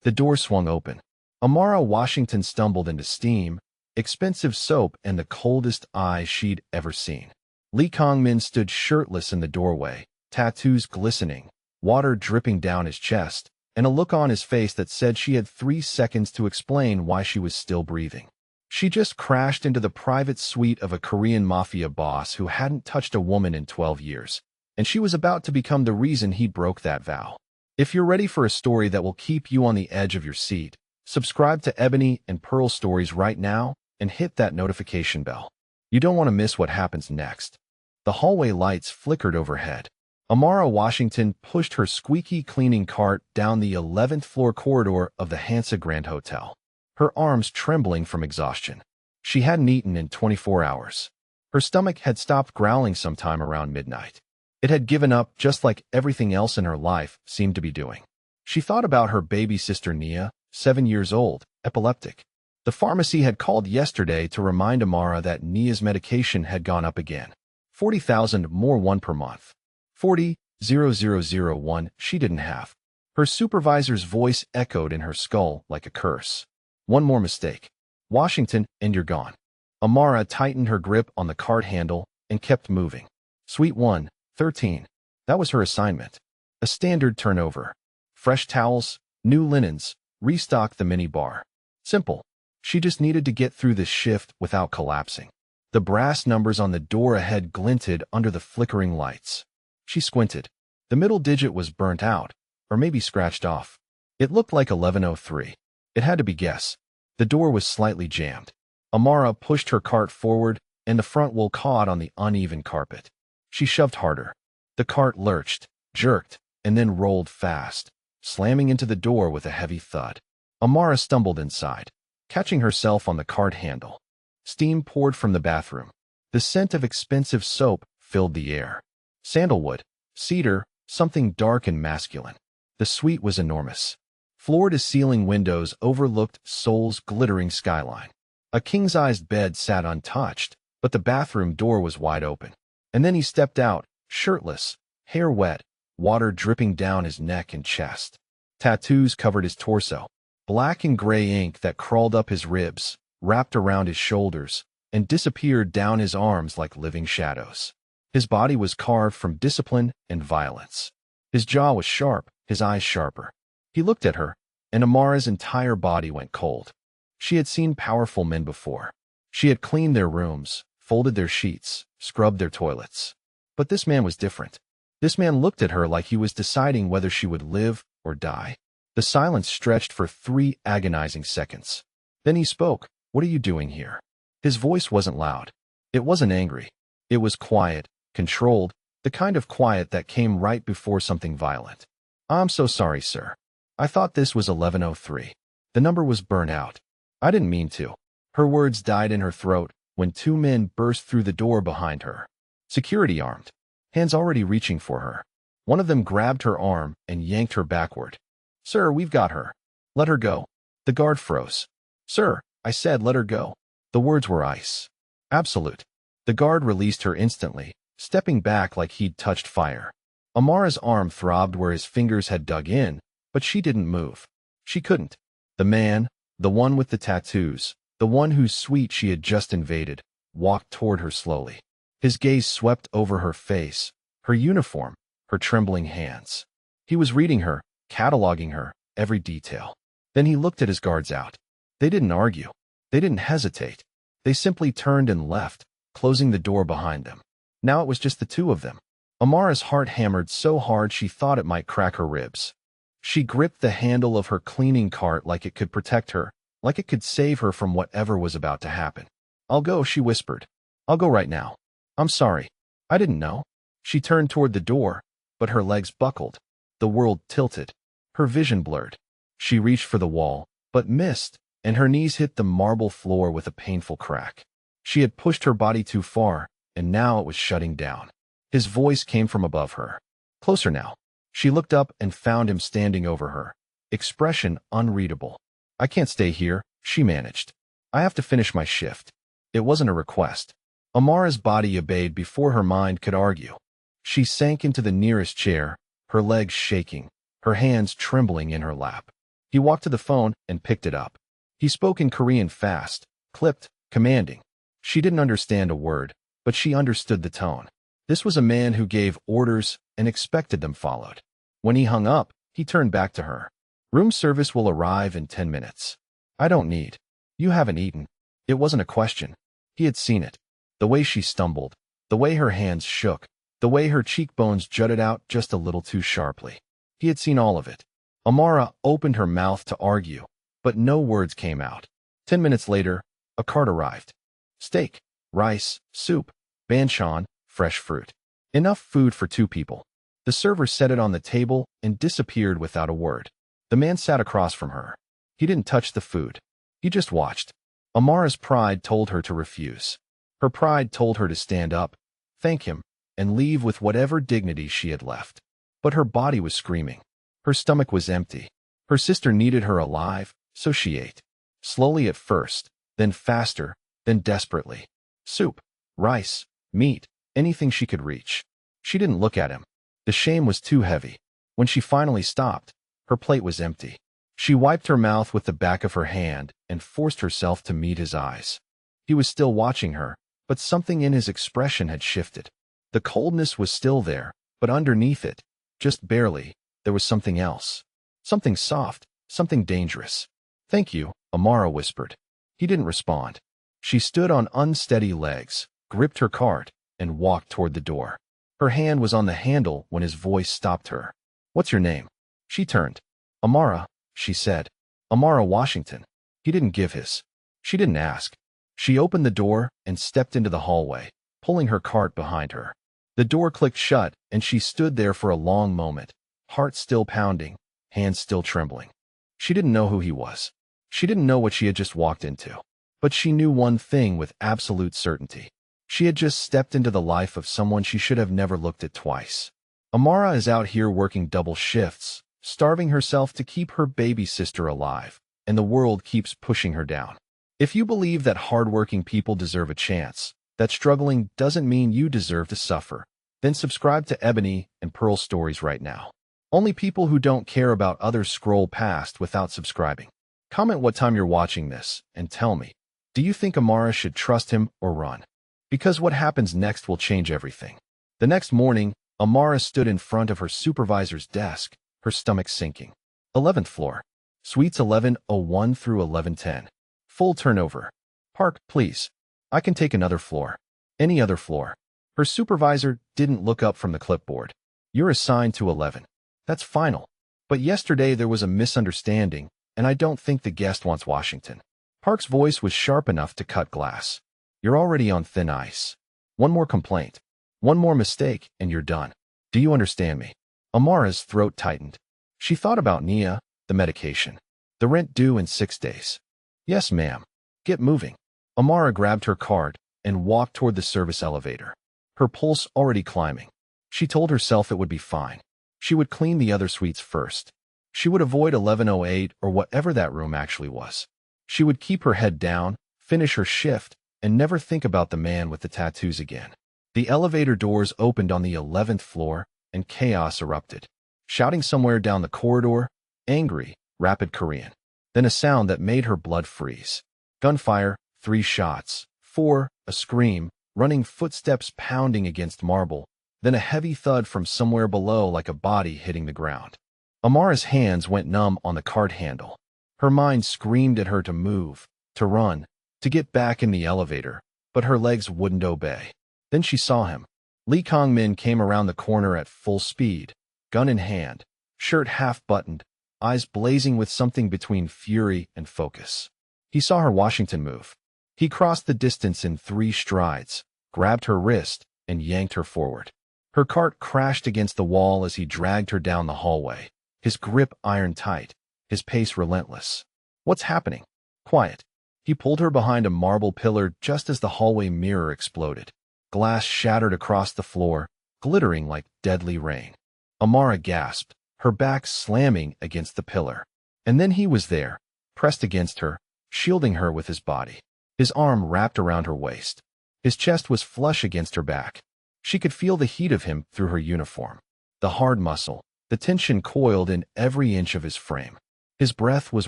The door swung open. Amara Washington stumbled into steam, expensive soap, and the coldest eyes she'd ever seen. Lee Kong-min stood shirtless in the doorway, tattoos glistening, water dripping down his chest, and a look on his face that said she had 3 seconds to explain why she was still breathing. She just crashed into the private suite of a Korean mafia boss who hadn't touched a woman in 12 years, and she was about to become the reason he broke that vow. If you're ready for a story that will keep you on the edge of your seat, subscribe to Ebony and Pearl Stories right now and hit that notification bell. You don't want to miss what happens next. The hallway lights flickered overhead. Amara Washington pushed her squeaky cleaning cart down the 11th floor corridor of the Hansa Grand Hotel, her arms trembling from exhaustion. She hadn't eaten in 24 hours. Her stomach had stopped growling sometime around midnight. It had given up just like everything else in her life seemed to be doing. She thought about her baby sister Nia, 7 years old, epileptic. The pharmacy had called yesterday to remind Amara that Nia's medication had gone up again. 40,000 more, one per month. 40,001 she didn't have. Her supervisor's voice echoed in her skull like a curse. One more mistake, Washington, and you're gone. Amara tightened her grip on the cart handle and kept moving. Suite 113. That was her assignment. A standard turnover. Fresh towels, new linens, restock the mini bar. Simple. She just needed to get through this shift without collapsing. The brass numbers on the door ahead glinted under the flickering lights. She squinted. The middle digit was burnt out, or maybe scratched off. It looked like 1103. It had to be guess. The door was slightly jammed. Amara pushed her cart forward, and the front wheel caught on the uneven carpet. She shoved harder. The cart lurched, jerked, and then rolled fast, slamming into the door with a heavy thud. Amara stumbled inside, catching herself on the cart handle. Steam poured from the bathroom. The scent of expensive soap filled the air. Sandalwood, cedar, something dark and masculine. The suite was enormous. Floor-to-ceiling windows overlooked Seoul's glittering skyline. A king-sized bed sat untouched, but the bathroom door was wide open. And then he stepped out, shirtless, hair wet, water dripping down his neck and chest. Tattoos covered his torso. Black and gray ink that crawled up his ribs, wrapped around his shoulders, and disappeared down his arms like living shadows. His body was carved from discipline and violence. His jaw was sharp, his eyes sharper. He looked at her, and Amara's entire body went cold. She had seen powerful men before. She had cleaned their rooms, folded their sheets, scrubbed their toilets. But this man was different. This man looked at her like he was deciding whether she would live or die. The silence stretched for 3 agonizing seconds. Then he spoke. What are you doing here? His voice wasn't loud. It wasn't angry. It was quiet, controlled, the kind of quiet that came right before something violent. I'm so sorry, sir. I thought this was 1103. The number was burnt out. I didn't mean to. Her words died in her throat when 2 men burst through the door behind her. Security armed, hands already reaching for her. One of them grabbed her arm and yanked her backward. Sir, we've got her. Let her go. The guard froze. Sir, I said let her go. The words were ice. Absolute. The guard released her instantly, stepping back like he'd touched fire. Amara's arm throbbed where his fingers had dug in, but she didn't move. She couldn't. The man, the one with the tattoos, the one whose suite she had just invaded, walked toward her slowly. His gaze swept over her face, her uniform, her trembling hands. He was reading her, cataloging her, every detail. Then he looked at his guards out. They didn't argue. They didn't hesitate. They simply turned and left, closing the door behind them. Now it was just the 2 of them. Amara's heart hammered so hard she thought it might crack her ribs. She gripped the handle of her cleaning cart like it could protect her, like it could save her from whatever was about to happen. I'll go, she whispered. I'll go right now. I'm sorry. I didn't know. She turned toward the door, but her legs buckled. The world tilted. Her vision blurred. She reached for the wall, but missed, and her knees hit the marble floor with a painful crack. She had pushed her body too far, and now it was shutting down. His voice came from above her. Closer now. She looked up and found him standing over her. Expression unreadable. I can't stay here, she managed. I have to finish my shift. It wasn't a request. Amara's body obeyed before her mind could argue. She sank into the nearest chair, her legs shaking, her hands trembling in her lap. He walked to the phone and picked it up. He spoke in Korean fast, clipped, commanding. She didn't understand a word, but she understood the tone. This was a man who gave orders and expected them followed. When he hung up, he turned back to her. Room service will arrive in 10 minutes. I don't need. You haven't eaten. It wasn't a question. He had seen it. The way she stumbled, the way her hands shook, the way her cheekbones jutted out just a little too sharply. He had seen all of it. Amara opened her mouth to argue, but no words came out. 10 minutes later, a cart arrived. Steak, rice, soup, banchan, fresh fruit. Enough food for 2 people. The server set it on the table and disappeared without a word. The man sat across from her. He didn't touch the food. He just watched. Amara's pride told her to refuse. Her pride told her to stand up, thank him, and leave with whatever dignity she had left. But her body was screaming. Her stomach was empty. Her sister needed her alive, so she ate. Slowly at first, then faster, then desperately. Soup, rice, meat, anything she could reach. She didn't look at him. The shame was too heavy. When she finally stopped, her plate was empty. She wiped her mouth with the back of her hand and forced herself to meet his eyes. He was still watching her, but something in his expression had shifted. The coldness was still there, but underneath it, just barely, there was something else. Something soft, something dangerous. Thank you, Amara whispered. He didn't respond. She stood on unsteady legs, gripped her cart, and walked toward the door. Her hand was on the handle when his voice stopped her. What's your name? She turned. Amara, she said. Amara Washington. He didn't give his. She didn't ask. She opened the door and stepped into the hallway, pulling her cart behind her. The door clicked shut, and she stood there for a long moment, heart still pounding, hands still trembling. She didn't know who he was. She didn't know what she had just walked into. But she knew one thing with absolute certainty. She had just stepped into the life of someone she should have never looked at twice. Amara is out here working double shifts, starving herself to keep her baby sister alive, and the world keeps pushing her down. If you believe that hardworking people deserve a chance, that struggling doesn't mean you deserve to suffer, then subscribe to Ebony and Pearl Stories right now. Only people who don't care about others scroll past without subscribing. Comment what time you're watching this, and tell me, do you think Amara should trust him or run? Because what happens next will change everything. The next morning, Amara stood in front of her supervisor's desk, her stomach sinking. 11th floor. Suites 1101 through 1110. Full turnover. Park, please. I can take another floor. Any other floor. Her supervisor didn't look up from the clipboard. You're assigned to 11. That's final. But yesterday there was a misunderstanding, and I don't think the guest wants Washington. Park's voice was sharp enough to cut glass. You're already on thin ice. One more complaint. One more mistake, and you're done. Do you understand me? Amara's throat tightened. She thought about Nia, the medication. The rent due in 6 days. Yes, ma'am. Get moving. Amara grabbed her card and walked toward the service elevator. Her pulse already climbing. She told herself it would be fine. She would clean the other suites first. She would avoid 1108 or whatever that room actually was. She would keep her head down, finish her shift, and never think about the man with the tattoos again. The elevator doors opened on the 11th floor, and chaos erupted. Shouting somewhere down the corridor, angry, rapid Korean. Then a sound that made her blood freeze. Gunfire, 3 shots, 4, a scream, running footsteps pounding against marble, then a heavy thud from somewhere below like a body hitting the ground. Amara's hands went numb on the cart handle. Her mind screamed at her to move, to run, to get back in the elevator, but her legs wouldn't obey. Then she saw him. Lee Kong-min came around the corner at full speed, gun in hand, shirt half-buttoned, eyes blazing with something between fury and focus. He saw her Washington move. He crossed the distance in 3 strides, grabbed her wrist, and yanked her forward. Her cart crashed against the wall as he dragged her down the hallway, his grip iron tight, his pace relentless. What's happening? Quiet. He pulled her behind a marble pillar just as the hallway mirror exploded. Glass shattered across the floor, glittering like deadly rain. Amara gasped, her back slamming against the pillar. And then he was there, pressed against her, shielding her with his body. His arm wrapped around her waist. His chest was flush against her back. She could feel the heat of him through her uniform. The hard muscle, the tension coiled in every inch of his frame. His breath was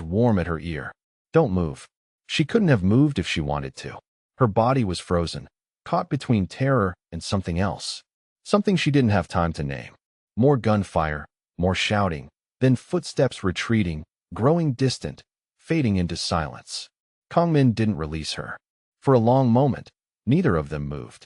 warm at her ear. Don't move. She couldn't have moved if she wanted to. Her body was frozen, caught between terror and something else. Something she didn't have time to name. More gunfire, more shouting, then footsteps retreating, growing distant, fading into silence. Kongmin didn't release her. For a long moment, neither of them moved.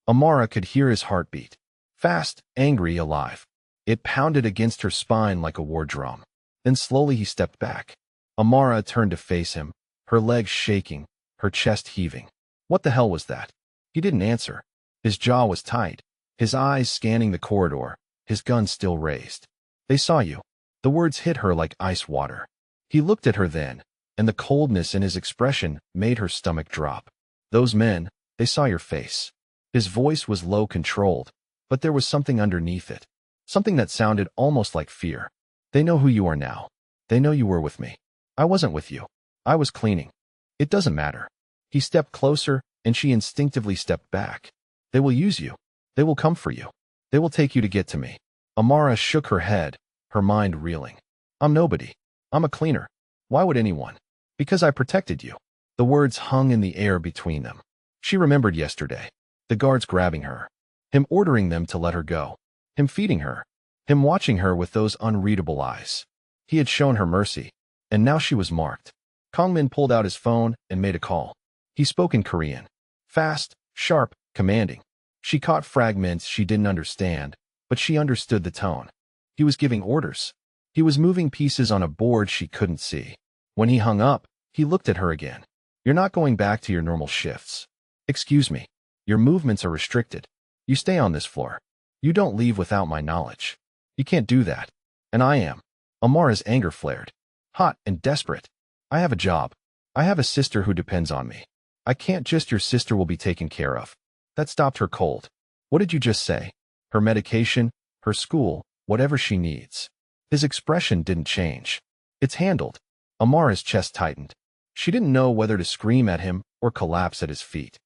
Amara could hear his heartbeat. Fast, angry, alive. It pounded against her spine like a war drum. Then slowly he stepped back. Amara turned to face him, her legs shaking, her chest heaving. What the hell was that? He didn't answer. His jaw was tight, his eyes scanning the corridor, his gun still raised. They saw you. The words hit her like ice water. He looked at her then, and the coldness in his expression made her stomach drop. Those men, they saw your face. His voice was low, controlled, but there was something underneath it. Something that sounded almost like fear. They know who you are now. They know you were with me. I wasn't with you. I was cleaning. It doesn't matter. He stepped closer, and she instinctively stepped back. They will use you. They will come for you. They will take you to get to me. Amara shook her head, her mind reeling. I'm nobody. I'm a cleaner. Why would anyone? Because I protected you. The words hung in the air between them. She remembered yesterday. The guards grabbing her. Him ordering them to let her go. Him feeding her. Him watching her with those unreadable eyes. He had shown her mercy, and now she was marked. Kongmin pulled out his phone and made a call. He spoke in Korean. Fast, sharp, commanding. She caught fragments she didn't understand, but she understood the tone. He was giving orders. He was moving pieces on a board she couldn't see. When he hung up, he looked at her again. You're not going back to your normal shifts. Excuse me. Your movements are restricted. You stay on this floor. You don't leave without my knowledge. You can't do that. And I am. Amara's anger flared. Hot and desperate. I have a job. I have a sister who depends on me. I can't just your sister will be taken care of. That stopped her cold. What did you just say? Her medication, her school, whatever she needs. His expression didn't change. It's handled. Amara's chest tightened. She didn't know whether to scream at him or collapse at his feet.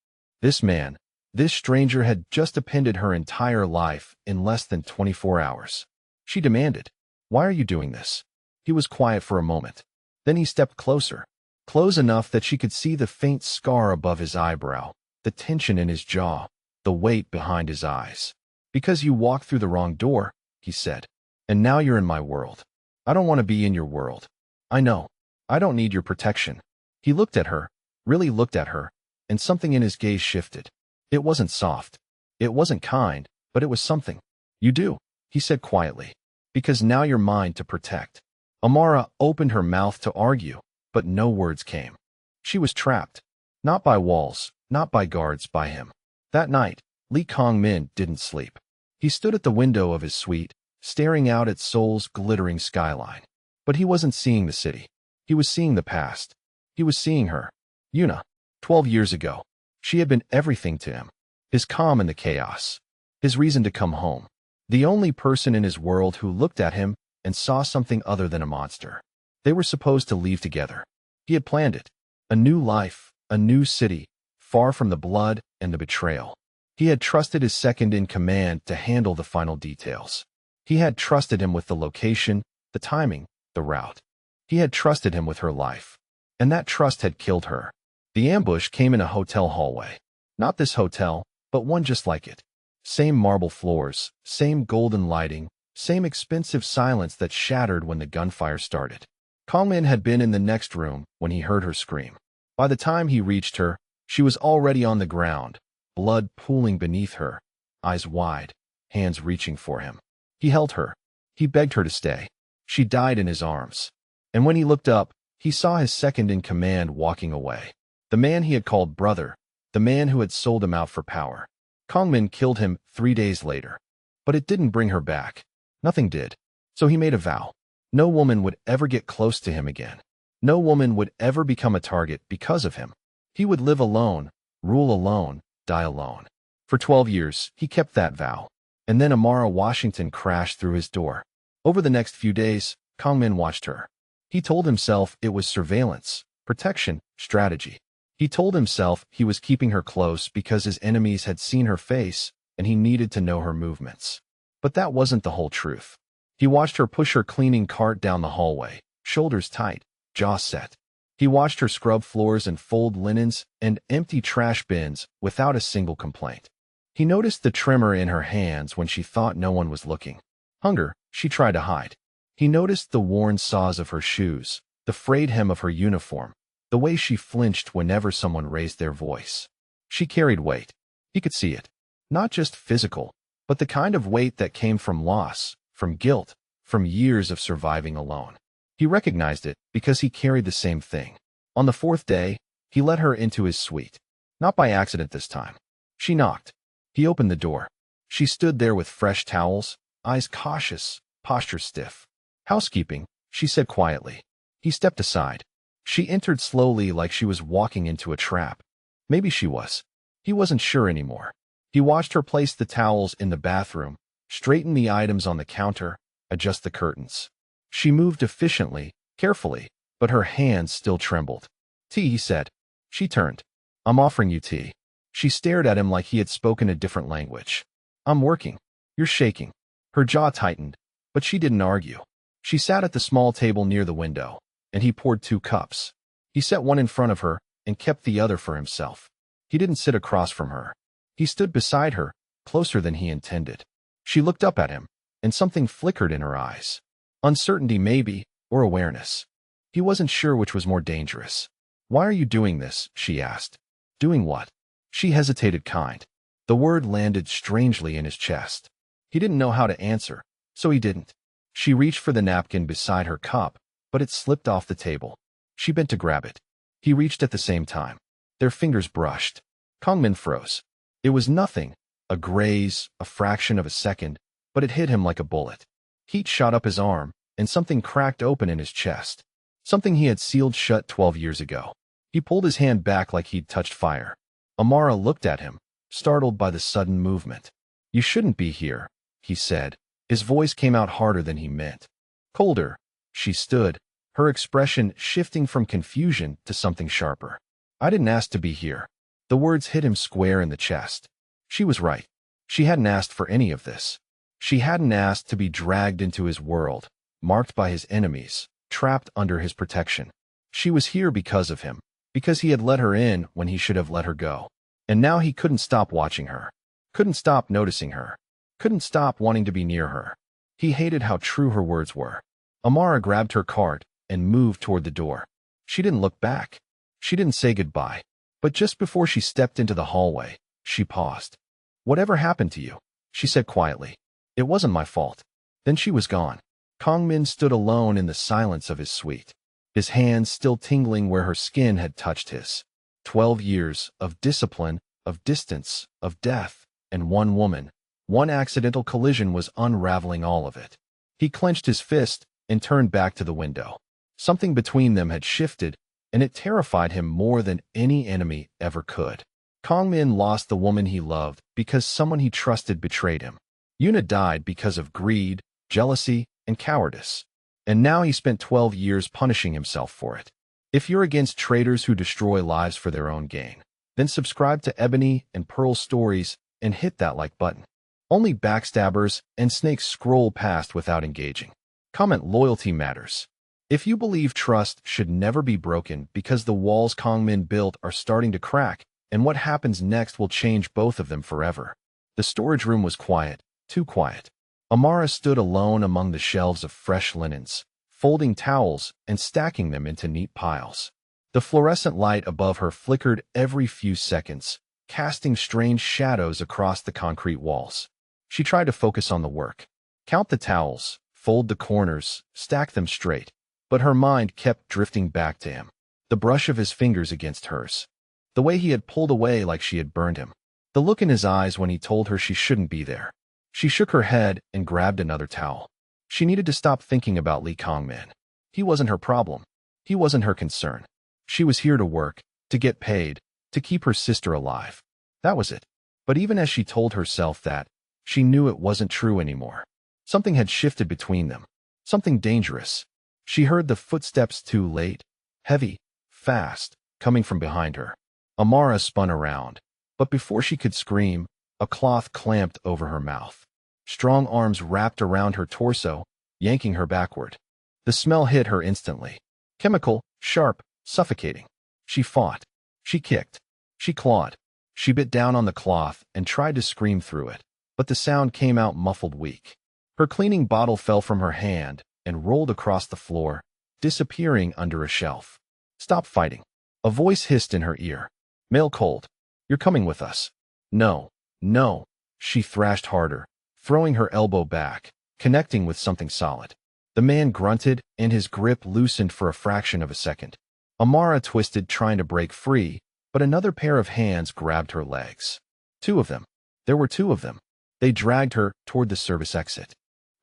This man, this stranger had just appended her entire life in less than 24 hours. She demanded, "Why are you doing this?" He was quiet for a moment. Then he stepped closer, close enough that she could see the faint scar above his eyebrow, the tension in his jaw, the weight behind his eyes. Because you walked through the wrong door, he said. And now you're in my world. I don't want to be in your world. I know. I don't need your protection. He looked at her, really looked at her, and something in his gaze shifted. It wasn't soft. It wasn't kind, but it was something. You do, he said quietly. Because now you're mine to protect. Amara opened her mouth to argue, but no words came. She was trapped. Not by walls, not by guards, by him. That night, Lee Kong-min didn't sleep. He stood at the window of his suite, staring out at Seoul's glittering skyline. But he wasn't seeing the city. He was seeing the past. He was seeing her. Yuna. 12 years ago. She had been everything to him. His calm in the chaos. His reason to come home. The only person in his world who looked at him and saw something other than a monster. They were supposed to leave together. He had planned it. A new life, a new city, far from the blood and the betrayal. He had trusted his second-in-command to handle the final details. He had trusted him with the location, the timing, the route. He had trusted him with her life. And that trust had killed her. The ambush came in a hotel hallway. Not this hotel, but one just like it. Same marble floors, same golden lighting, same expensive silence that shattered when the gunfire started. Kongmin had been in the next room when he heard her scream. By the time he reached her, she was already on the ground, blood pooling beneath her, eyes wide, hands reaching for him. He held her. He begged her to stay. She died in his arms. And when he looked up, he saw his second-in-command walking away. The man he had called brother, the man who had sold him out for power. Kongmin killed him 3 days later. But it didn't bring her back. Nothing did. So he made a vow. No woman would ever get close to him again. No woman would ever become a target because of him. He would live alone, rule alone, die alone. For 12 years, he kept that vow. And then Amara Washington crashed through his door. Over the next few days, Kongmin watched her. He told himself it was surveillance, protection, strategy. He told himself he was keeping her close because his enemies had seen her face and he needed to know her movements. But that wasn't the whole truth. He watched her push her cleaning cart down the hallway, shoulders tight, jaw set. He watched her scrub floors and fold linens and empty trash bins without a single complaint. He noticed the tremor in her hands when she thought no one was looking. Hunger, she tried to hide. He noticed the worn saws of her shoes, the frayed hem of her uniform, the way she flinched whenever someone raised their voice. She carried weight. He could see it. Not just physical, but the kind of weight that came from loss, from guilt, from years of surviving alone. He recognized it because he carried the same thing. On the fourth day, he let her into his suite. Not by accident this time. She knocked. He opened the door. She stood there with fresh towels, eyes cautious, posture stiff. "Housekeeping," she said quietly. He stepped aside. She entered slowly like she was walking into a trap. Maybe she was. He wasn't sure anymore. He watched her place the towels in the bathroom, straighten the items on the counter, adjust the curtains. She moved efficiently, carefully, but her hands still trembled. "Tea," he said. She turned. "I'm offering you tea." She stared at him like he had spoken a different language. "I'm working." "You're shaking." Her jaw tightened, but she didn't argue. She sat at the small table near the window, and he poured 2 cups. He set one in front of her and kept the other for himself. He didn't sit across from her. He stood beside her, closer than he intended. She looked up at him, and something flickered in her eyes. Uncertainty maybe, or awareness. He wasn't sure which was more dangerous. "Why are you doing this?" she asked. "Doing what?" She hesitated kind. The word landed strangely in his chest. He didn't know how to answer, so he didn't. She reached for the napkin beside her cup, but it slipped off the table. She bent to grab it. He reached at the same time. Their fingers brushed. Kongmin froze. It was nothing, a graze, a fraction of a second, but it hit him like a bullet. Heat shot up his arm, and something cracked open in his chest. Something he had sealed shut 12 years ago. He pulled his hand back like he'd touched fire. Amara looked at him, startled by the sudden movement. "You shouldn't be here," he said. His voice came out harder than he meant. Colder. She stood, her expression shifting from confusion to something sharper. "I didn't ask to be here." The words hit him square in the chest. She was right. She hadn't asked for any of this. She hadn't asked to be dragged into his world, marked by his enemies, trapped under his protection. She was here because of him, because he had let her in when he should have let her go. And now he couldn't stop watching her, couldn't stop noticing her, couldn't stop wanting to be near her. He hated how true her words were. Amara grabbed her cart and moved toward the door. She didn't look back. She didn't say goodbye. But just before she stepped into the hallway, she paused. "Whatever happened to you?" she said quietly. "It wasn't my fault." Then she was gone. Kongmin stood alone in the silence of his suite, his hands still tingling where her skin had touched his. 12 years of discipline, of distance, of death, and one woman. One accidental collision was unraveling all of it. He clenched his fist and turned back to the window. Something between them had shifted, and it terrified him more than any enemy ever could. Kongmin lost the woman he loved because someone he trusted betrayed him. Yuna died because of greed, jealousy, and cowardice. And now he spent 12 years punishing himself for it. If you're against traitors who destroy lives for their own gain, then subscribe to Ebony and Pearl Stories and hit that like button. Only backstabbers and snakes scroll past without engaging. Comment loyalty matters. If you believe trust should never be broken because the walls Kongmin built are starting to crack, and what happens next will change both of them forever. The storage room was quiet, too quiet. Amara stood alone among the shelves of fresh linens, folding towels and stacking them into neat piles. The fluorescent light above her flickered every few seconds, casting strange shadows across the concrete walls. She tried to focus on the work. Count the towels, fold the corners, stack them straight. But her mind kept drifting back to him, the brush of his fingers against hers, the way he had pulled away like she had burned him, the look in his eyes when he told her she shouldn't be there. She shook her head and grabbed another towel. She needed to stop thinking about Lee Kongmin. He wasn't her problem. He wasn't her concern. She was here to work, to get paid, to keep her sister alive. That was it. But even as she told herself that, she knew it wasn't true anymore. Something had shifted between them. Something dangerous. She heard the footsteps too late, heavy, fast, coming from behind her. Amara spun around, but before she could scream, a cloth clamped over her mouth. Strong arms wrapped around her torso, yanking her backward. The smell hit her instantly. Chemical, sharp, suffocating. She fought. She kicked. She clawed. She bit down on the cloth and tried to scream through it, but the sound came out muffled weak. Her cleaning bottle fell from her hand and rolled across the floor, disappearing under a shelf. Stop fighting. A voice hissed in her ear. Male cold. You're coming with us. No. No. She thrashed harder, throwing her elbow back, connecting with something solid. The man grunted, and his grip loosened for a fraction of a second. Amara twisted, trying to break free, but another pair of hands grabbed her legs. Two of them. There were two of them. They dragged her toward the service exit.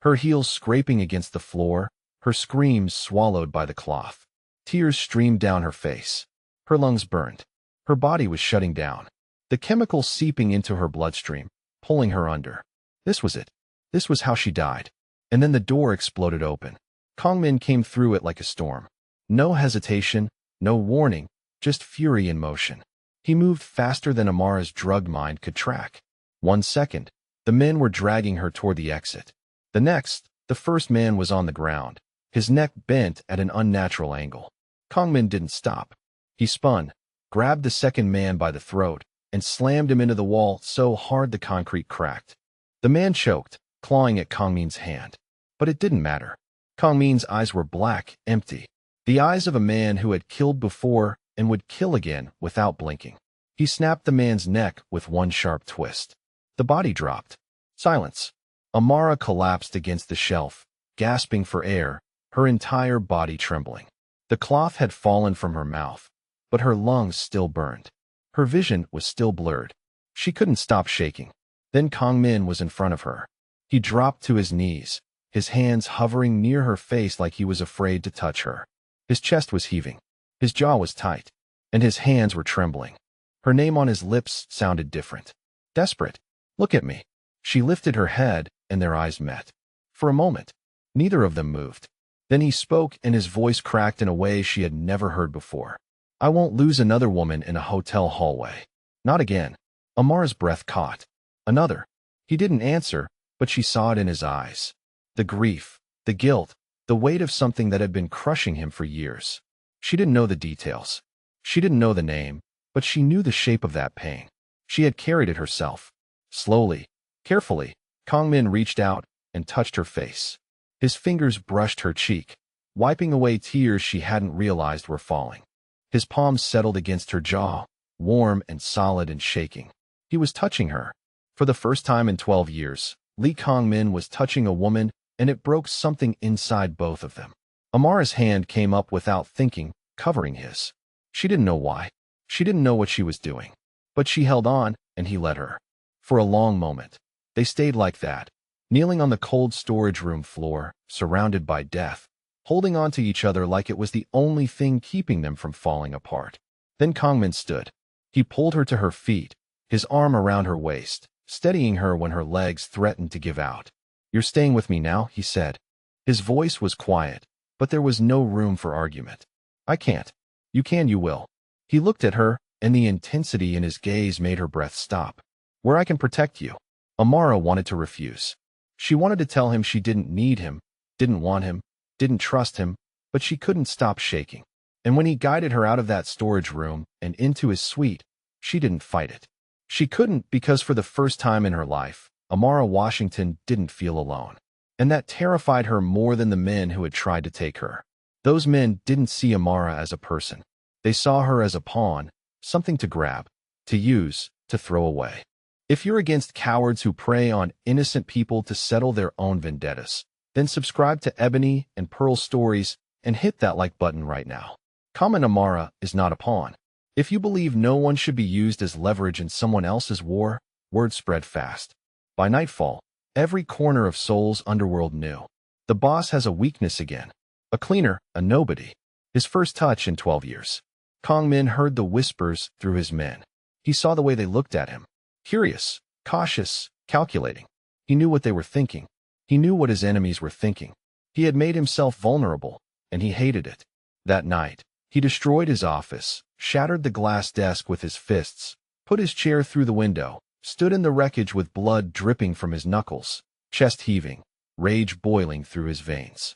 Her heels scraping against the floor, her screams swallowed by the cloth. Tears streamed down her face. Her lungs burned. Her body was shutting down. The chemical seeping into her bloodstream, pulling her under. This was it. This was how she died. And then the door exploded open. Kongmin came through it like a storm. No hesitation, no warning, just fury in motion. He moved faster than Amara's drugged mind could track. 1 second, the men were dragging her toward the exit. The next, the first man was on the ground, his neck bent at an unnatural angle. Kongmin didn't stop. He spun, grabbed the second man by the throat, and slammed him into the wall so hard the concrete cracked. The man choked, clawing at Kongmin's hand. But it didn't matter. Kongmin's eyes were black, empty. The eyes of a man who had killed before and would kill again without blinking. He snapped the man's neck with one sharp twist. The body dropped. Silence. Amara collapsed against the shelf, gasping for air, her entire body trembling. The cloth had fallen from her mouth, but her lungs still burned. Her vision was still blurred. She couldn't stop shaking. Then Kongmin was in front of her. He dropped to his knees, his hands hovering near her face like he was afraid to touch her. His chest was heaving. His jaw was tight, and his hands were trembling. Her name on his lips sounded different. Desperate. Look at me. She lifted her head, and their eyes met. For a moment, neither of them moved. Then he spoke, and his voice cracked in a way she had never heard before. I won't lose another woman in a hotel hallway. Not again. Amara's breath caught. Another. He didn't answer, but she saw it in his eyes. The grief, the guilt, the weight of something that had been crushing him for years. She didn't know the details. She didn't know the name, but she knew the shape of that pain. She had carried it herself. Slowly, carefully, Kongmin reached out and touched her face. His fingers brushed her cheek, wiping away tears she hadn't realized were falling. His palms settled against her jaw, warm and solid and shaking. He was touching her. For the first time in 12 years, Lee Kongmin was touching a woman, and it broke something inside both of them. Amara's hand came up without thinking, covering his. She didn't know why. She didn't know what she was doing. But she held on, and he let her. For a long moment, they stayed like that, kneeling on the cold storage room floor, surrounded by death, holding on to each other like it was the only thing keeping them from falling apart. Then Kongmin stood. He pulled her to her feet, his arm around her waist, steadying her when her legs threatened to give out. You're staying with me now, he said. His voice was quiet, but there was no room for argument. I can't. You can, you will. He looked at her, and the intensity in his gaze made her breath stop. Where I can protect you. Amara wanted to refuse. She wanted to tell him she didn't need him, didn't want him, didn't trust him, but she couldn't stop shaking. And when he guided her out of that storage room and into his suite, she didn't fight it. She couldn't because for the first time in her life, Amara Washington didn't feel alone. And that terrified her more than the men who had tried to take her. Those men didn't see Amara as a person. They saw her as a pawn, something to grab, to use, to throw away. If you're against cowards who prey on innocent people to settle their own vendettas, then subscribe to Ebony and Pearl Stories and hit that like button right now. Comment Amara is not a pawn. If you believe no one should be used as leverage in someone else's war, word spread fast. By nightfall, every corner of Seoul's underworld knew. The boss has a weakness again. A cleaner, a nobody. His first touch in 12 years. Kongmin heard the whispers through his men. He saw the way they looked at him. Curious, cautious, calculating. He knew what they were thinking. He knew what his enemies were thinking. He had made himself vulnerable, and he hated it. That night, he destroyed his office, shattered the glass desk with his fists, put his chair through the window, stood in the wreckage with blood dripping from his knuckles, chest heaving, rage boiling through his veins.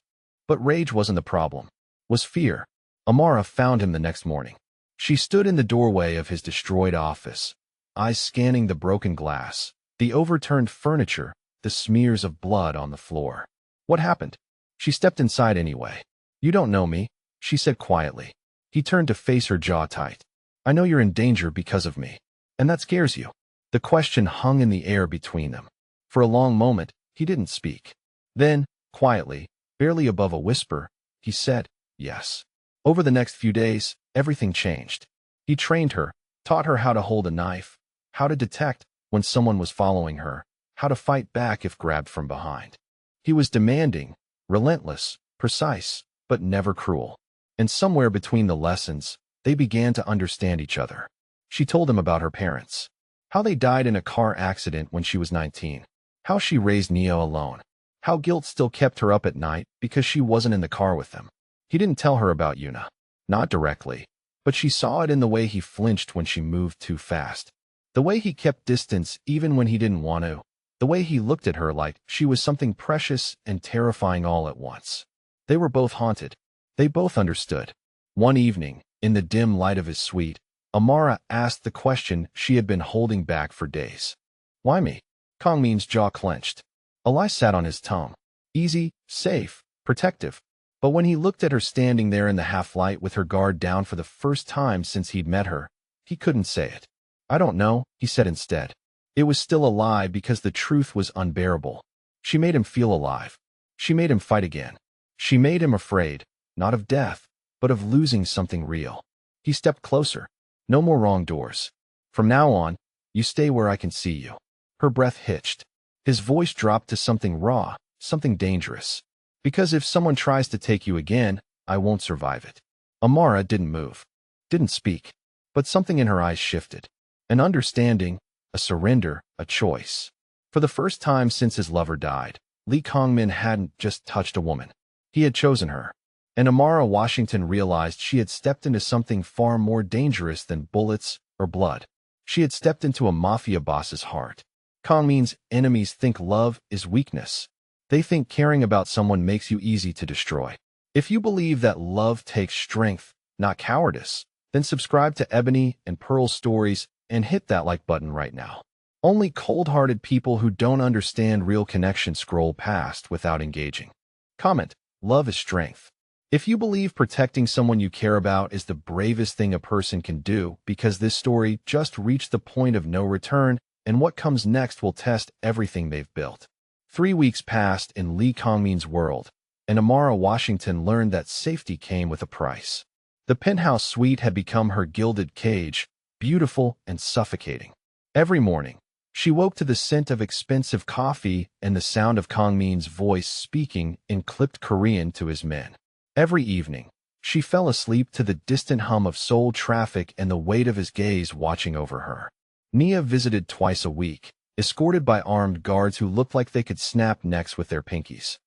But rage wasn't the problem. Was fear. Amara found him the next morning. She stood in the doorway of his destroyed office, eyes scanning the broken glass, the overturned furniture, the smears of blood on the floor. What happened? She stepped inside anyway. You don't know me, she said quietly. He turned to face her, jaw tight. I know you're in danger because of me. And that scares you. The question hung in the air between them. For a long moment, he didn't speak. Then, quietly, barely above a whisper, he said, yes. Over the next few days, everything changed. He trained her, taught her how to hold a knife, how to detect when someone was following her, how to fight back if grabbed from behind. He was demanding, relentless, precise, but never cruel. And somewhere between the lessons, they began to understand each other. She told him about her parents, how they died in a car accident when she was 19, how she raised Neo alone, how guilt still kept her up at night because she wasn't in the car with them. He didn't tell her about Yuna, not directly, but she saw it in the way he flinched when she moved too fast, the way he kept distance even when he didn't want to, the way he looked at her like she was something precious and terrifying all at once. They were both haunted. They both understood. One evening, in the dim light of his suite, Amara asked the question she had been holding back for days. Why me? Kangmin's jaw clenched. A lie sat on his tongue. Easy, safe, protective. But when he looked at her standing there in the half-light with her guard down for the first time since he'd met her, he couldn't say it. I don't know, he said instead. It was still a lie because the truth was unbearable. She made him feel alive. She made him fight again. She made him afraid, not of death, but of losing something real. He stepped closer. No more wrong doors. From now on, you stay where I can see you. Her breath hitched. His voice dropped to something raw, something dangerous. Because if someone tries to take you again, I won't survive it. Amara didn't move, didn't speak, but something in her eyes shifted. An understanding, a surrender, a choice. For the first time since his lover died, Lee Kangmin hadn't just touched a woman. He had chosen her. And Amara Washington realized she had stepped into something far more dangerous than bullets or blood. She had stepped into a mafia boss's heart. Kangmin's enemies think love is weakness. They think caring about someone makes you easy to destroy. If you believe that love takes strength, not cowardice, then subscribe to Ebony and Pearl's stories and hit that like button right now. Only cold-hearted people who don't understand real connection scroll past without engaging. Comment, love is strength. If you believe protecting someone you care about is the bravest thing a person can do because this story just reached the point of no return and what comes next will test everything they've built. 3 weeks passed in Lee Kangmin's world, and Amara Washington learned that safety came with a price. The penthouse suite had become her gilded cage, beautiful and suffocating. Every morning, she woke to the scent of expensive coffee and the sound of Kangmin's voice speaking in clipped Korean to his men. Every evening, she fell asleep to the distant hum of Seoul traffic and the weight of his gaze watching over her. Nia visited twice a week, escorted by armed guards who looked like they could snap necks with their pinkies.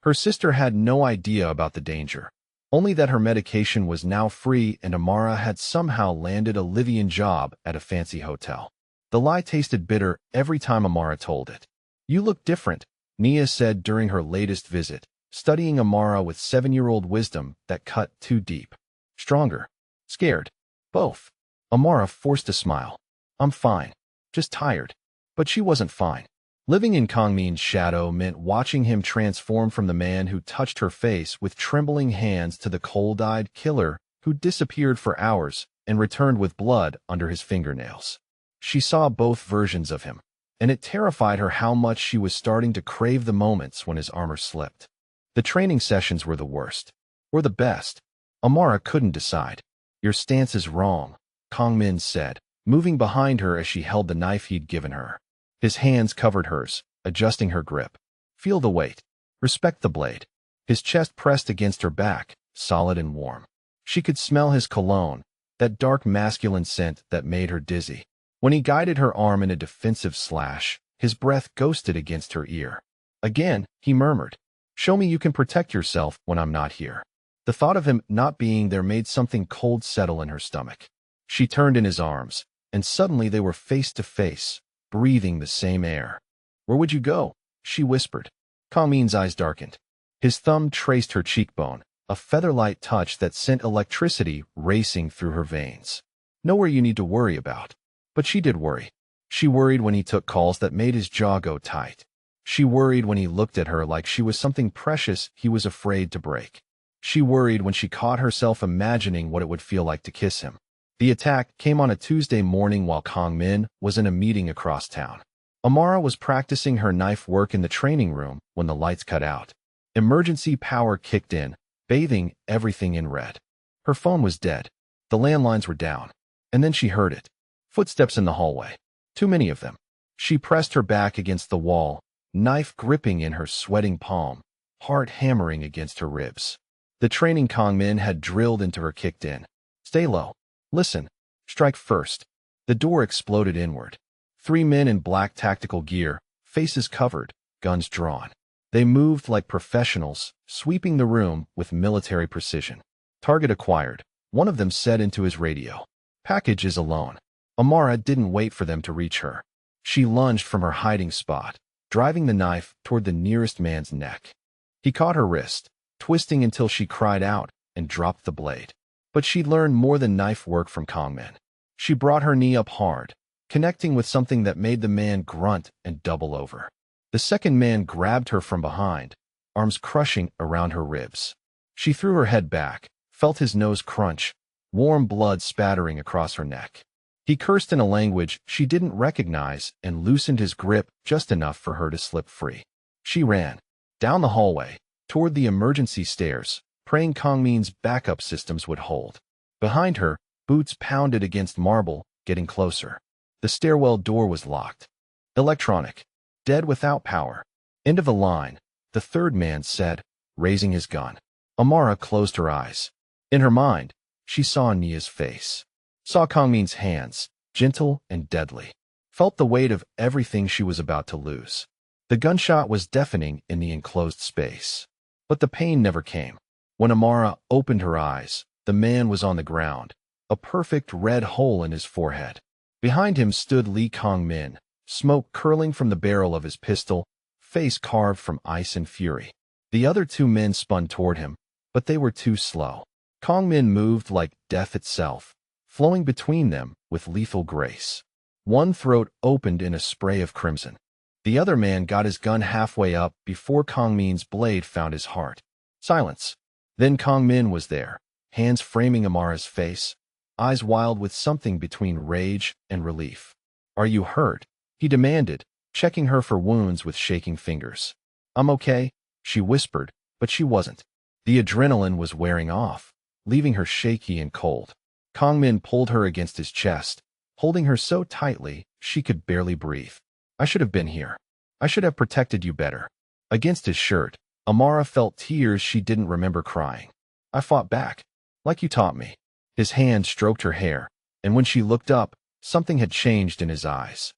Her sister had no idea about the danger, only that her medication was now free and Amara had somehow landed a live-in job at a fancy hotel. The lie tasted bitter every time Amara told it. You look different, Nia said during her latest visit, studying Amara with 7-year-old wisdom that cut too deep. Stronger. Scared. Both. Amara forced a smile. I'm fine. Just tired. But she wasn't fine. Living in Kangmin's shadow meant watching him transform from the man who touched her face with trembling hands to the cold-eyed killer who disappeared for hours and returned with blood under his fingernails. She saw both versions of him, and it terrified her how much she was starting to crave the moments when his armor slipped. The training sessions were the worst, or the best. Amara couldn't decide. Your stance is wrong, Kangmin said, moving behind her as she held the knife he'd given her. His hands covered hers, adjusting her grip. Feel the weight. Respect the blade. His chest pressed against her back, solid and warm. She could smell his cologne, that dark masculine scent that made her dizzy. When he guided her arm in a defensive slash, his breath ghosted against her ear. Again, he murmured, "Show me you can protect yourself when I'm not here." The thought of him not being there made something cold settle in her stomach. She turned in his arms, and suddenly they were face to face, breathing the same air. "Where would you go?" she whispered. Kangmin's eyes darkened. His thumb traced her cheekbone, a feather-light touch that sent electricity racing through her veins. Nowhere you need to worry about. But she did worry. She worried when he took calls that made his jaw go tight. She worried when he looked at her like she was something precious he was afraid to break. She worried when she caught herself imagining what it would feel like to kiss him. The attack came on a Tuesday morning while Kang Min was in a meeting across town. Amara was practicing her knife work in the training room when the lights cut out. Emergency power kicked in, bathing everything in red. Her phone was dead. The landlines were down. And then she heard it. Footsteps in the hallway. Too many of them. She pressed her back against the wall, knife gripping in her sweating palm, heart hammering against her ribs. The training Kang Min had drilled into her kicked in. Stay low. Listen. Strike first. The door exploded inward. 3 men in black tactical gear, faces covered, guns drawn. They moved like professionals, sweeping the room with military precision. Target acquired, one of them said into his radio. Package is alone. Amara didn't wait for them to reach her. She lunged from her hiding spot, driving the knife toward the nearest man's neck. He caught her wrist, twisting until she cried out and dropped the blade. But she'd learned more than knife work from Kang Min. She brought her knee up hard, connecting with something that made the man grunt and double over. The second man grabbed her from behind, arms crushing around her ribs. She threw her head back, felt his nose crunch, warm blood spattering across her neck. He cursed in a language she didn't recognize and loosened his grip just enough for her to slip free. She ran down the hallway, toward the emergency stairs, praying Kang Min's backup systems would hold. Behind her, boots pounded against marble, getting closer. The stairwell door was locked. Electronic. Dead without power. End of the line, the third man said, raising his gun. Amara closed her eyes. In her mind, she saw Nia's face. Saw Kang Min's hands, gentle and deadly. Felt the weight of everything she was about to lose. The gunshot was deafening in the enclosed space. But the pain never came. When Amara opened her eyes, the man was on the ground, a perfect red hole in his forehead. Behind him stood Lee Kang Min, smoke curling from the barrel of his pistol, face carved from ice and fury. The other 2 men spun toward him, but they were too slow. Kang Min moved like death itself, flowing between them with lethal grace. One throat opened in a spray of crimson. The other man got his gun halfway up before Kang Min's blade found his heart. Silence. Then Kang Min was there, hands framing Amara's face, eyes wild with something between rage and relief. Are you hurt? He demanded, checking her for wounds with shaking fingers. I'm okay, she whispered, but she wasn't. The adrenaline was wearing off, leaving her shaky and cold. Kang Min pulled her against his chest, holding her so tightly she could barely breathe. I should have been here. I should have protected you better. Against his shirt, Amara felt tears she didn't remember crying. I fought back, like you taught me. His hand stroked her hair, and when she looked up, something had changed in his eyes.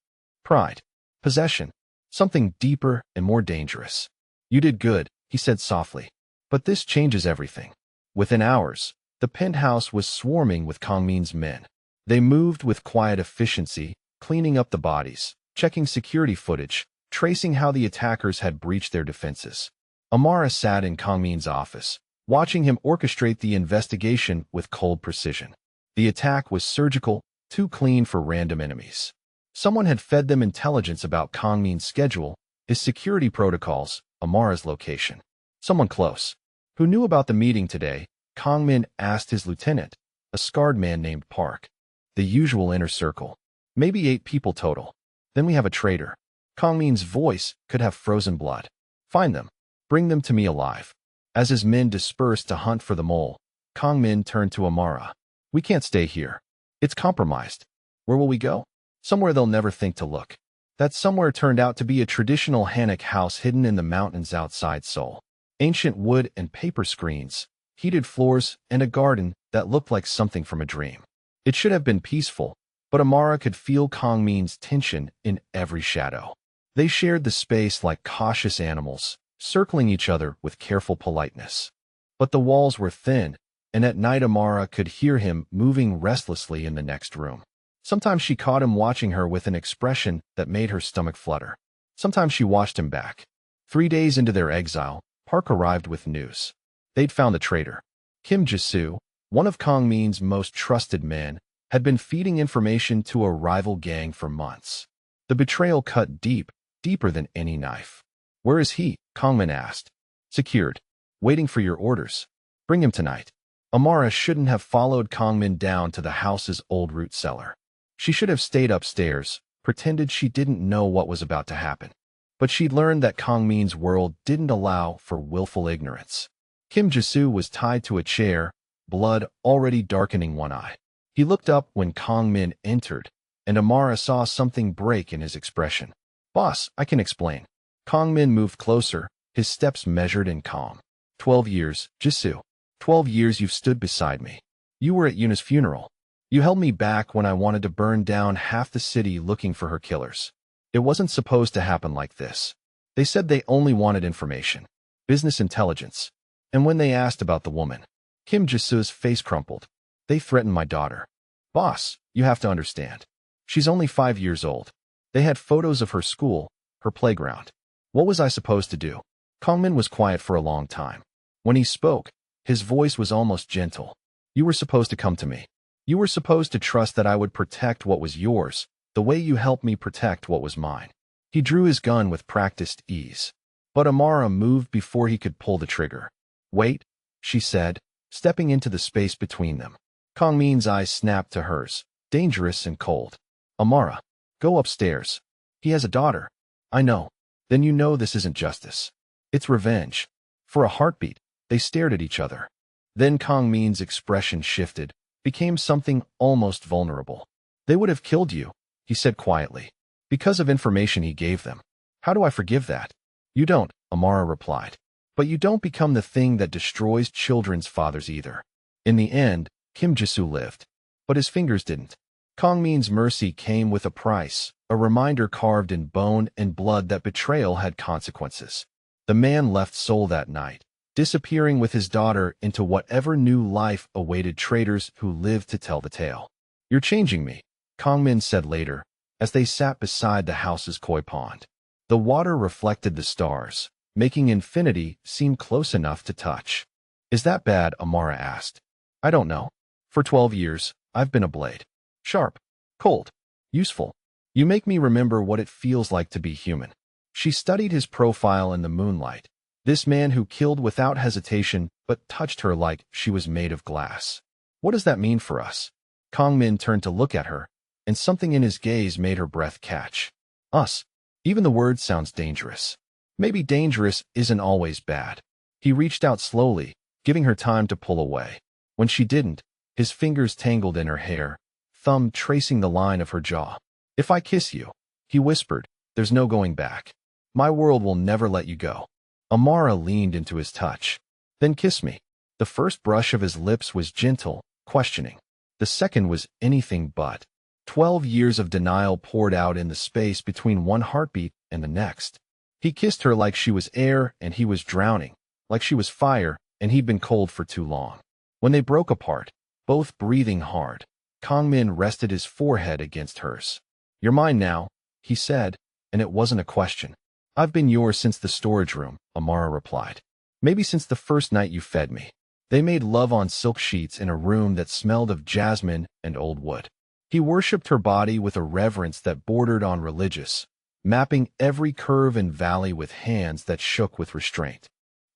Pride. Possession. Something deeper and more dangerous. You did good, he said softly. But this changes everything. Within hours, the penthouse was swarming with Kang Min's men. They moved with quiet efficiency, cleaning up the bodies, checking security footage, tracing how the attackers had breached their defenses. Amara sat in Kang Min's office, watching him orchestrate the investigation with cold precision. The attack was surgical, too clean for random enemies. Someone had fed them intelligence about Kang Min's schedule, his security protocols, Amara's location. Someone close. Who knew about the meeting today? Kang Min asked his lieutenant, a scarred man named Park. The usual inner circle. Maybe 8 people total. Then we have a traitor. Kang Min's voice could have frozen blood. Find them. Bring them to me alive. As his men dispersed to hunt for the mole, Kang Min turned to Amara. We can't stay here. It's compromised. Where will we go? Somewhere they'll never think to look. That somewhere turned out to be a traditional Hanok house hidden in the mountains outside Seoul. Ancient wood and paper screens, heated floors, and a garden that looked like something from a dream. It should have been peaceful, but Amara could feel Kang Min's tension in every shadow. They shared the space like cautious animals, circling each other with careful politeness. But the walls were thin, and at night Amara could hear him moving restlessly in the next room. Sometimes she caught him watching her with an expression that made her stomach flutter. Sometimes she watched him back. 3 days into their exile, Park arrived with news. They'd found the traitor. Kim Jisoo, one of Kang Min's most trusted men, had been feeding information to a rival gang for months. The betrayal cut deep, deeper than any knife. "Where is he?" Kang Min asked. "Secured. Waiting for your orders. Bring him tonight." Amara shouldn't have followed Kang Min down to the house's old root cellar. She should have stayed upstairs, pretended she didn't know what was about to happen. But she'd learned that Kang Min's world didn't allow for willful ignorance. Kim Jisoo was tied to a chair, blood already darkening one eye. He looked up when Kang Min entered, and Amara saw something break in his expression. "Boss, I can explain." Kang Min moved closer, his steps measured and calm. 12 years, Jisoo. 12 years you've stood beside me. You were at Yuna's funeral. You held me back when I wanted to burn down half the city looking for her killers. It wasn't supposed to happen like this. They said they only wanted information, business intelligence. And when they asked about the woman, Kim Jisoo's face crumpled. "They threatened my daughter." "Boss, you have to understand. She's only 5 years old. They had photos of her school, her playground. What was I supposed to do?" Kang Min was quiet for a long time. When he spoke, his voice was almost gentle. "You were supposed to come to me. You were supposed to trust that I would protect what was yours, the way you helped me protect what was mine." He drew his gun with practiced ease. But Amara moved before he could pull the trigger. "Wait," she said, stepping into the space between them. Kang Min's eyes snapped to hers, dangerous and cold. "Amara, go upstairs. He has a daughter." "I know." "Then you know this isn't justice. It's revenge." For a heartbeat, they stared at each other. Then Kang Min's expression shifted, became something almost vulnerable. "They would have killed you," he said quietly, "because of information he gave them. How do I forgive that?" "You don't," Amara replied. "But you don't become the thing that destroys children's fathers either." In the end, Kim Jisoo lived. But his fingers didn't. Kang Min's mercy came with a price, a reminder carved in bone and blood that betrayal had consequences. The man left Seoul that night, disappearing with his daughter into whatever new life awaited traitors who lived to tell the tale. "You're changing me," Kang Min said later, as they sat beside the house's koi pond. The water reflected the stars, making infinity seem close enough to touch. "Is that bad?" Amara asked. "I don't know. For 12 years, I've been a blade. Sharp, cold, useful. You make me remember what it feels like to be human." She studied his profile in the moonlight, this man who killed without hesitation but touched her like she was made of glass. "What does that mean for us?" Kang Min turned to look at her, and something in his gaze made her breath catch. "Us." Even the word sounds dangerous. Maybe dangerous isn't always bad. He reached out slowly, giving her time to pull away. When she didn't, his fingers tangled in her hair, thumb tracing the line of her jaw. "If I kiss you," he whispered, "there's no going back. My world will never let you go." Amara leaned into his touch. "Then kiss me." The first brush of his lips was gentle, questioning. The second was anything but. 12 years of denial poured out in the space between one heartbeat and the next. He kissed her like she was air and he was drowning, like she was fire and he'd been cold for too long. When they broke apart, both breathing hard, Kang Min rested his forehead against hers. "You're mine now," he said, and it wasn't a question. "I've been yours since the storage room," Amara replied. "Maybe since the first night you fed me." They made love on silk sheets in a room that smelled of jasmine and old wood. He worshipped her body with a reverence that bordered on religious, mapping every curve and valley with hands that shook with restraint.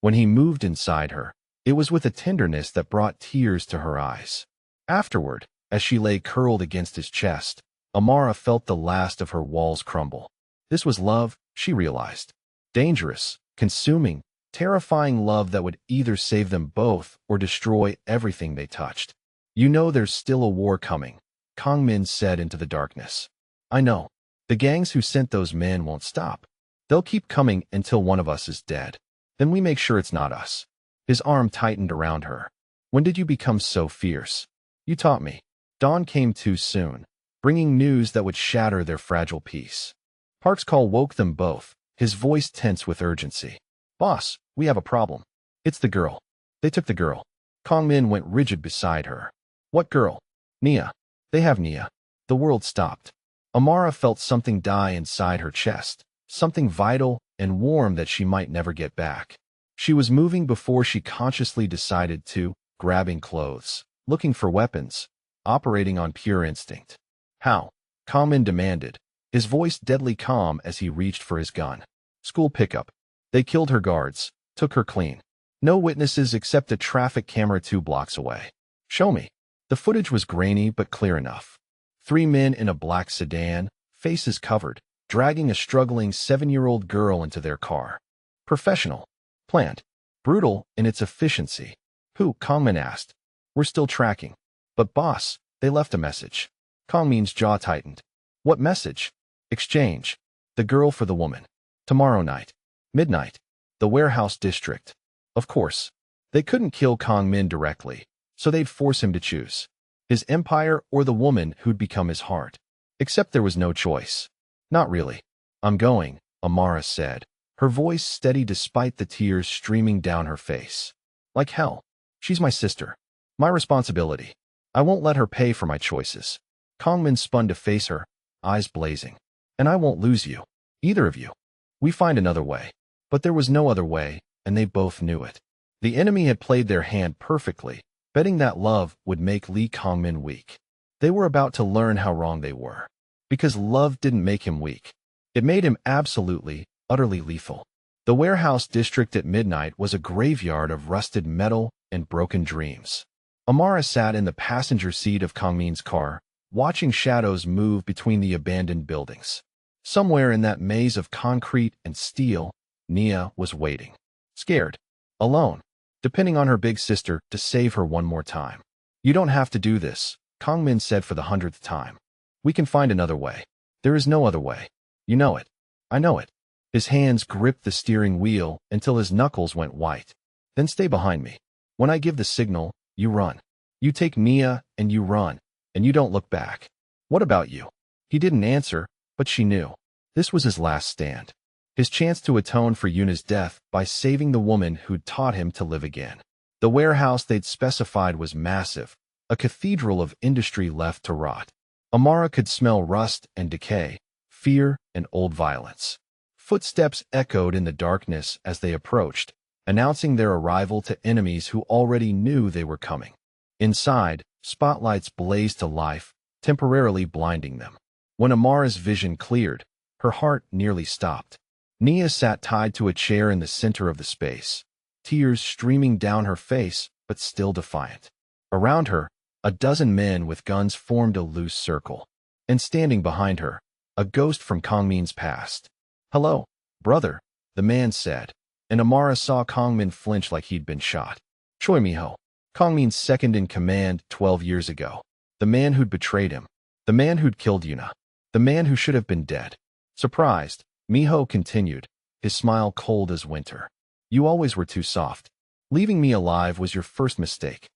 When he moved inside her, it was with a tenderness that brought tears to her eyes. Afterward, as she lay curled against his chest, Amara felt the last of her walls crumble. This was love, she realized. Dangerous, consuming, terrifying love that would either save them both or destroy everything they touched. "You know there's still a war coming," Kang Min said into the darkness. "I know. The gangs who sent those men won't stop. They'll keep coming until one of us is dead. Then we make sure it's not us." His arm tightened around her. "When did you become so fierce?" "You taught me." Dawn came too soon, bringing news that would shatter their fragile peace. Park's call woke them both, his voice tense with urgency. "Boss, we have a problem." "It's the girl. They took the girl." Kang Min went rigid beside her. "What girl?" "Nia. They have Nia." The world stopped. Amara felt something die inside her chest, something vital and warm that she might never get back. She was moving before she consciously decided to, grabbing clothes, looking for weapons, operating on pure instinct. How? Kangmin demanded, his voice deadly calm as he reached for his gun. School pickup. They killed her guards, took her clean. No witnesses except a traffic camera 2 blocks away. Show me. The footage was grainy but clear enough. 3 men in a black sedan, faces covered, dragging a struggling 7-year-old girl into their car. Professional. Planned. Brutal in its efficiency. Who? Kangmin asked. We're still tracking. But boss, they left a message. Kangmin's jaw tightened. What message? Exchange. The girl for the woman. Tomorrow night. Midnight. The warehouse district. Of course. They couldn't kill Kangmin directly, so they'd force him to choose. His empire or the woman who'd become his heart. Except there was no choice. Not really. I'm going, Amara said, her voice steady despite the tears streaming down her face. Like hell. She's my sister. My responsibility. I won't let her pay for my choices. Kangmin spun to face her, eyes blazing. And I won't lose you. Either of you. We find another way. But there was no other way, and they both knew it. The enemy had played their hand perfectly, betting that love would make Lee Kangmin weak. They were about to learn how wrong they were. Because love didn't make him weak. It made him absolutely, utterly lethal. The warehouse district at midnight was a graveyard of rusted metal and broken dreams. Amara sat in the passenger seat of Kangmin's car, watching shadows move between the abandoned buildings. Somewhere in that maze of concrete and steel, Nia was waiting. Scared. Alone. Depending on her big sister to save her one more time. You don't have to do this, Kangmin said for the 100th time. We can find another way. There is no other way. You know it. I know it. His hands gripped the steering wheel until his knuckles went white. Then stay behind me. When I give the signal, you run. You take Nia and you run, and you don't look back. What about you? He didn't answer, but she knew. This was his last stand. His chance to atone for Yuna's death by saving the woman who'd taught him to live again. The warehouse they'd specified was massive, a cathedral of industry left to rot. Amara could smell rust and decay, fear and old violence. Footsteps echoed in the darkness as they approached, announcing their arrival to enemies who already knew they were coming. Inside, spotlights blazed to life, temporarily blinding them. When Amara's vision cleared, her heart nearly stopped. Nia sat tied to a chair in the center of the space, tears streaming down her face, but still defiant. Around her, a dozen men with guns formed a loose circle. And standing behind her, a ghost from Kangmin's past. Hello, brother, the man said, and Amara saw Kangmin flinch like he'd been shot. Choi Miho, Kangmin's second in command 12 years ago. The man who'd betrayed him. The man who'd killed Yuna. The man who should have been dead. Surprised, Miho continued, his smile cold as winter. You always were too soft. Leaving me alive was your first mistake.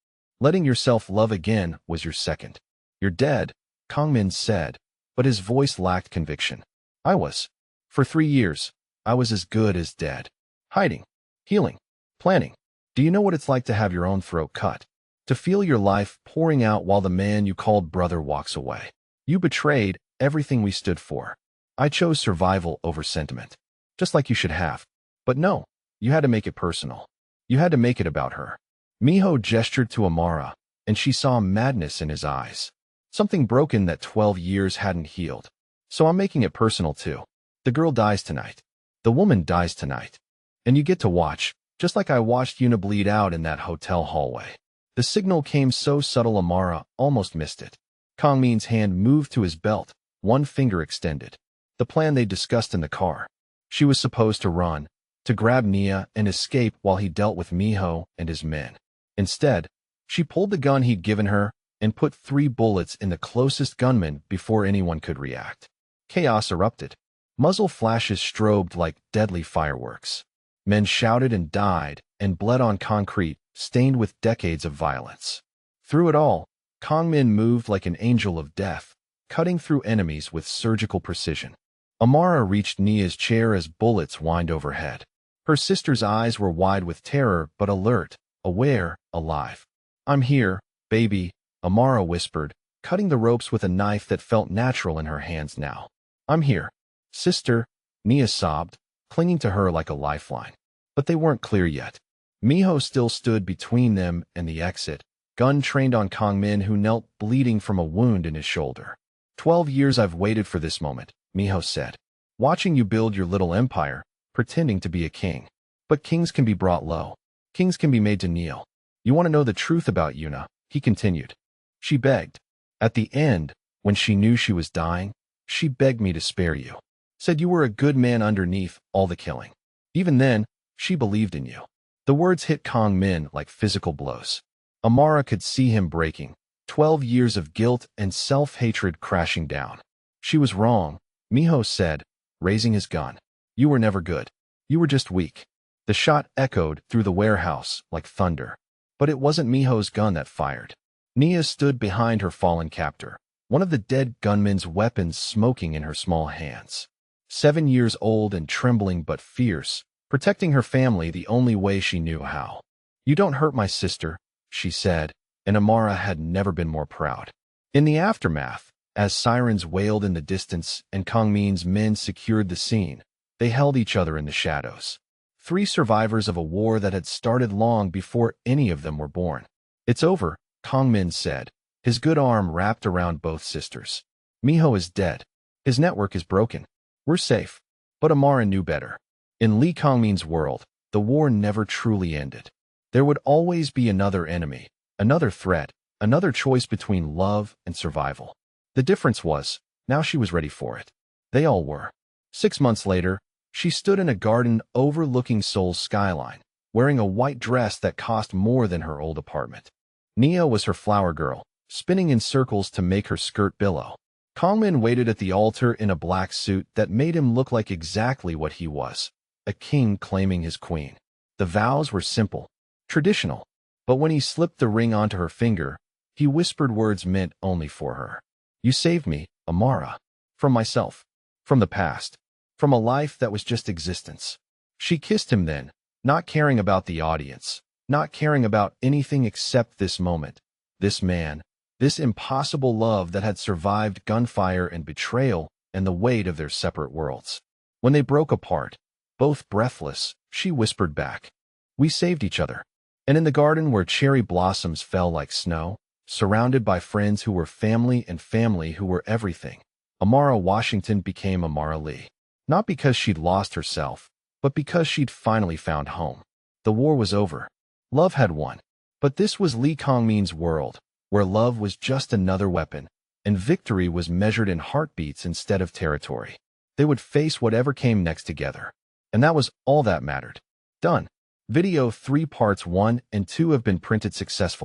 Letting yourself love again was your second. You're dead, Kangmin said, but his voice lacked conviction. I was. For 3 years, I was as good as dead. Hiding. Healing. Planning. Do you know what it's like to have your own throat cut? To feel your life pouring out while the man you called brother walks away. You betrayed everything we stood for. I chose survival over sentiment. Just like you should have. But no, you had to make it personal. You had to make it about her. Miho gestured to Amara, and she saw madness in his eyes. Something broken that 12 years hadn't healed. So I'm making it personal too. The girl dies tonight. The woman dies tonight. And you get to watch, just like I watched Yuna bleed out in that hotel hallway. The signal came so subtle Amara almost missed it. Kangmin's hand moved to his belt, one finger extended. The plan they discussed in the car. She was supposed to run, to grab Nia and escape while he dealt with Miho and his men. Instead, she pulled the gun he'd given her and put 3 bullets in the closest gunman before anyone could react. Chaos erupted. Muzzle flashes strobed like deadly fireworks. Men shouted and died and bled on concrete stained with decades of violence. Through it all, Kangmin moved like an angel of death, cutting through enemies with surgical precision. Amara reached Nia's chair as bullets whined overhead. Her sister's eyes were wide with terror but alert, aware, alive. I'm here, baby, Amara whispered, cutting the ropes with a knife that felt natural in her hands now. I'm here. Sister, Nia sobbed, clinging to her like a lifeline. but they weren't clear yet. Miho still stood between them and the exit, gun trained on Kang Min, who knelt bleeding from a wound in his shoulder. 12 years I've waited for this moment, Miho said. Watching you build your little empire, pretending to be a king. But kings can be brought low. Kings can be made to kneel. You want to know the truth about Yuna? He continued. She begged. At the end, when she knew she was dying, she begged me to spare you. Said you were a good man underneath all the killing. Even then, she believed in you. The words hit Kang Min like physical blows. Amara could see him breaking, 12 years of guilt and self-hatred crashing down. She was wrong, Miho said, raising his gun. You were never good. You were just weak. The shot echoed through the warehouse like thunder. But it wasn't Miho's gun that fired. Nia stood behind her fallen captor, one of the dead gunmen's weapons smoking in her small hands. 7 years old and trembling but fierce, protecting her family the only way she knew how. You don't hurt my sister, she said, and Amara had never been more proud. In the aftermath, as sirens wailed in the distance and Kang Min's men secured the scene, they held each other in the shadows. 3 survivors of a war that had started long before any of them were born. It's over, Kang Min said, his good arm wrapped around both sisters. Miho is dead. His network is broken. We're safe. But Amara knew better. In Lee Kangmin's world, the war never truly ended. There would always be another enemy, another threat, another choice between love and survival. The difference was, now she was ready for it. They all were. 6 months later, she stood in a garden overlooking Seoul's skyline, wearing a white dress that cost more than her old apartment. Nia was her flower girl, spinning in circles to make her skirt billow. Kang Min waited at the altar in a black suit that made him look like exactly what he was, a king claiming his queen. The vows were simple, traditional, but when he slipped the ring onto her finger, he whispered words meant only for her. You saved me, Amara. From myself. From the past. From a life that was just existence. She kissed him then, not caring about the audience, not caring about anything except this moment, this man, this impossible love that had survived gunfire and betrayal and the weight of their separate worlds. When they broke apart, both breathless, she whispered back, we saved each other. And in the garden where cherry blossoms fell like snow, surrounded by friends who were family and family who were everything, Amara Washington became Amara Lee. Not because she'd lost herself, but because she'd finally found home. The war was over. Love had won. But this was Lee Kangmin's world, where love was just another weapon, and victory was measured in heartbeats instead of territory. They would face whatever came next together. And that was all that mattered. Done. Video 3 parts 1 and 2 have been printed successfully.